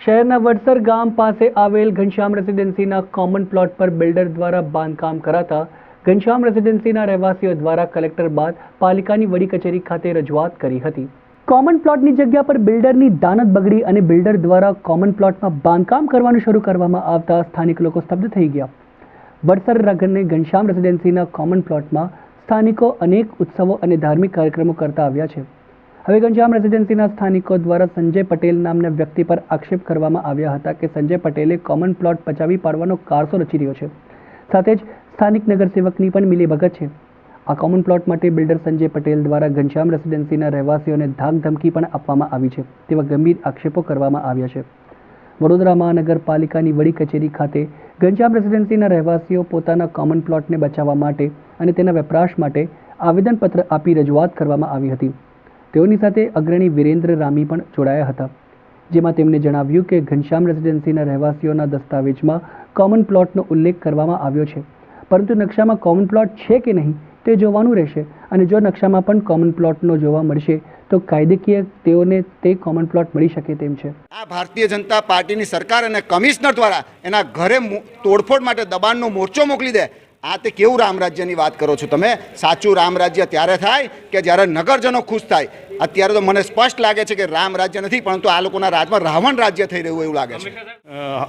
શહેરના વડસર ગામ પાસે આવેલ ઘનશ્યામ રેસિડેન્સીના કોમન પ્લોટ પર બિલ્ડર દ્વારા બાંધકામ કરાતા ઘનશ્યામ રેસિડેન્સીના રહેવાસીઓ દ્વારા કલેક્ટર બાદ પાલિકાની વડી કચેરી ખાતે રજૂઆત કરી હતી। કોમન પ્લોટની જગ્યા પર બિલ્ડરની દાનત બગડી અને બિલ્ડર દ્વારા કોમન પ્લોટમાં બાંધકામ કરવાનું શરૂ કરવામાં આવતા સ્થાનિક લોકો સ્તબ્ધ થઈ ગયા। વડસર અને ઘનશ્યામ રેસિડેન્સીના કોમન પ્લોટમાં સ્થાનિકો અનેક ઉત્સવો અને ધાર્મિક કાર્યક્રમો કરતા આવ્યા છે। હવે ઘનશ્યામ રેસિડેન્સીના સ્થાનિકો દ્વારા સંજય પટેલ નામના વ્યક્તિ પર આક્ષેપ કરવામાં આવ્યા હતા કે સંજય પટેલે કોમન પ્લોટ પચાવી પાડવાનો કારસો રચી રહ્યો છે। સાથે જ સ્થાનિક નગરસેવકની પણ મિલીભગત છે। આ કોમન પ્લોટ માટે બિલ્ડર સંજય પટેલ દ્વારા ઘનશ્યામ રેસિડેન્સીના રહેવાસીઓને ધાકધમકી પણ આપવામાં આવી છે તેવા ગંભીર આક્ષેપો કરવામાં આવ્યા છે। વડોદરા મહાનગરપાલિકાની વડી કચેરી ખાતે ઘનશ્યામ રેસિડેન્સીના રહેવાસીઓ પોતાના કોમન પ્લોટને બચાવવા માટે અને તેના વપરાશ માટે આવેદનપત્ર આપી રજૂઆત કરવામાં આવી હતી। તેઓની સાથે અગ્રણી વિરેન્દ્ર રામી પણ જોડાયા હતા, જેમાં તેમણે જણાવ્યું કે ઘનશ્યામ રેસિડેન્સીના રહેવાસીઓના દસ્તાવેજમાં કોમન પ્લોટનો ઉલ્લેખ કરવામાં આવ્યો છે, પરંતુ નકશામાં કોમન પ્લોટ છે કે નહીં તે જોવાનું રહેશે અને જો નકશામાં પણ કોમન પ્લોટનો જોવા મળશે તો કાયદેકીય તેઓને તે કોમન પ્લોટ મળી શકે તેમ છે। આ ભારતીય જનતા પાર્ટીની સરકાર અને કમિશનર દ્વારા એના ઘરે તોડફોડ માટે દબાણનો મોરચો મોકલી દે। આ તે કેવું રામ રાજ્યની વાત કરો છો તમે? સાચું રામ રાજ્ય ત્યારે થાય કે જ્યારે નગરજનો ખુશ થાય। અત્યારે તો મને સ્પષ્ટ લાગે છે કે રામ રાજ્ય નથી, પરંતુ આ લોકોના રાજમાં રાવણ રાજ્ય થઈ રહ્યું એવું લાગે છે।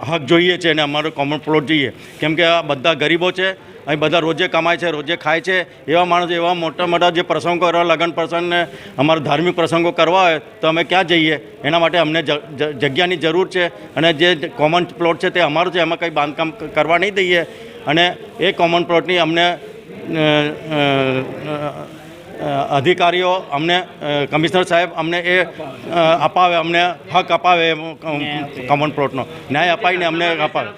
હક જોઈએ છે અને અમારો કોમન પ્લોટ જોઈએ, કેમ કે આ બધા ગરીબો છે, અહીં બધા રોજે કમાય છે, રોજે ખાય છે। એવા માણસો એવા મોટા મોટા જે પ્રસંગો કરવા, લગ્ન પ્રસંગને અમારા ધાર્મિક પ્રસંગો કરવા હોય તો અમે ક્યાં જઈએ? એના માટે અમને જગ્યાની જરૂર છે અને જે કોમન પ્લોટ છે તે અમારું છે, એમાં કંઈ બાંધકામ કરવા નહીં દઈએ અને એ કોમન પ્લોટની અમને અધિકારીઓ અમને કમિશનર સાહેબ અમને એ અપાવે, અમને હક અપાવે, કોમન પ્લોટનો ન્યાય અપાવીને અમને અપાવે।